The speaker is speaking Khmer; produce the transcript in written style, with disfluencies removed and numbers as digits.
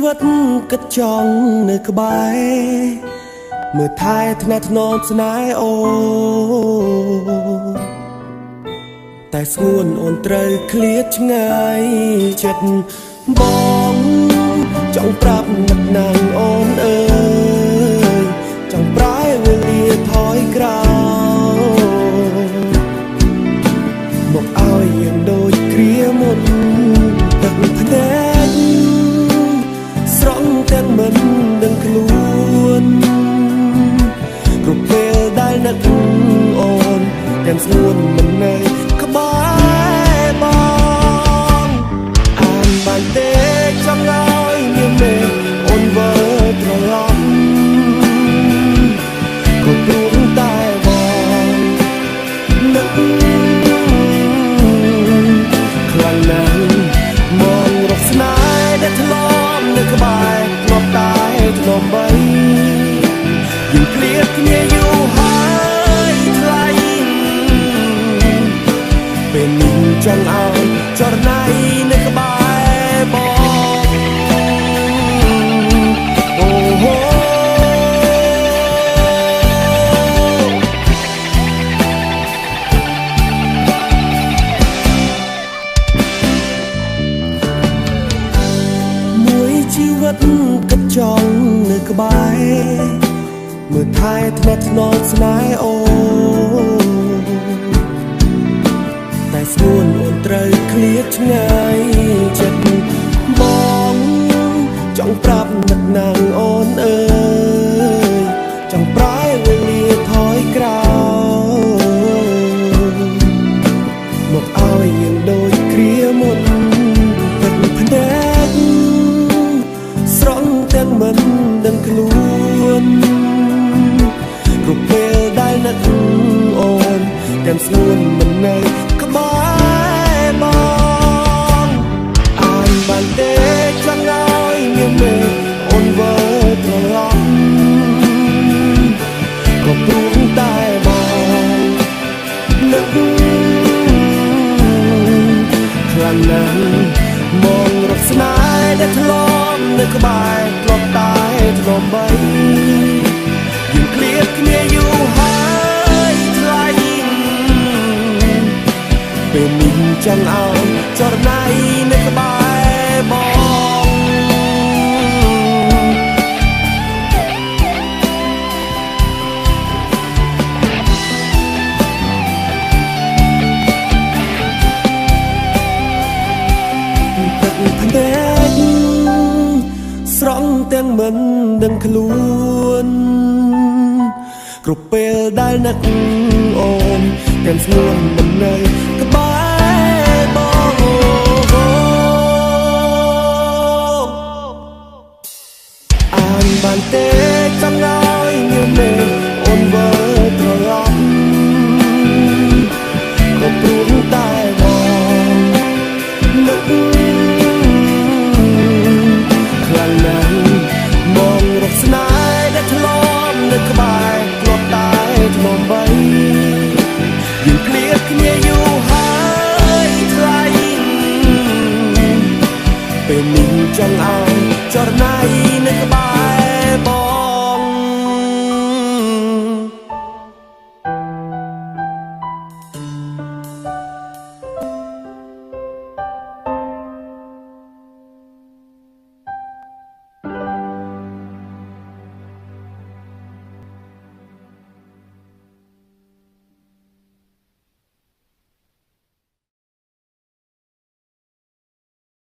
វិតគិតចង់នៅក្បែរមើលថែថ្នាក់ថ្នមស្នេហ៍អូតែស្ងួនអូនត្រូវឃ្លាតឆ្ងាយចិត្តបងចង់ប្រាប់នឹកណាំងអូនអើយចង់ប្រែវេលាថយក្រោយមកឲ្យយើងដូចគ្រាមុនទឹកភ្នែកស្រង់ទាំងមិនដឹងខ្លួនគ្រប់ពេលដែលនឹកអូនទាំងស្ងួនមិននៅក្បែរបងអានបានទេចង់ឲ្យមានមេអូនវិលត្រឡប់ក៏ព្រោះតែបងនឹកខ្លាំងណាស់មករកស្នេហ៍ដែលធ្លាប់នៅក្បែរធ្លាប់តែធ្លាប់បីយើងឃ្លាតគ្នាយូរហើយថ្លៃពេលនេះចង់ឲ្យចរណៃនៅក្បែរបងអូហូមួយជីវិតគិតចង់នៅក្បែរមើលថែថ្នាក់ថ្នមស្នេហ៍អូតែស្ងួនអូនត្រូវឃ្លាតឆ្ងាយចិត្តបងចង់ប្រាប់នឹកណាំងអូនអើយចង់ប្រែវេលាថយក្រោយមកឲ្យយើងដូចគ្រាមុនទឹកភ្នែកស្រង់ទាំងមិនដឹងខ្លួនគ្រប់ពេលដែលនឹកអូនទាំងស្ងួនមិននៅក្បែរបងអានបានទេចង់ឲ្យមានមេអូនវិលត្រឡប់ក៏ព្រោះតែបងនឹកខ្លាំងណាស់មករកស្នេហ៍ដែលធ្លាប់នៅក្បែរធ្លាប់តែធ្លាប់បីយើងឃ្លាតគ្នាយូរហើយថ្លៃពេលនេះចង់ឲ្យចរណៃនៅក្បែរបងទឹកភ្នែកស្រង់ទាំងមិនដឹងខ្លួនគ្រប់ពេលដែលនឹកអូនទាំងស្ងួនមិននៅក្បែរបងអានបានទេចង់ឲ្យមានមេអូនវិលត្រឡប់ក៏ព្រោះតែបងនឹកខ្លាំងណាស់មករកស្នេហ៍ដែលធ្លាប់នៅក្បែរធ្លាប់តែធ្លាប់បីយើងឃ្លាតគ្នាយូរហើយថ្លៃពេលនេះចង់ឲ្យចរណៃនៅក្បែរ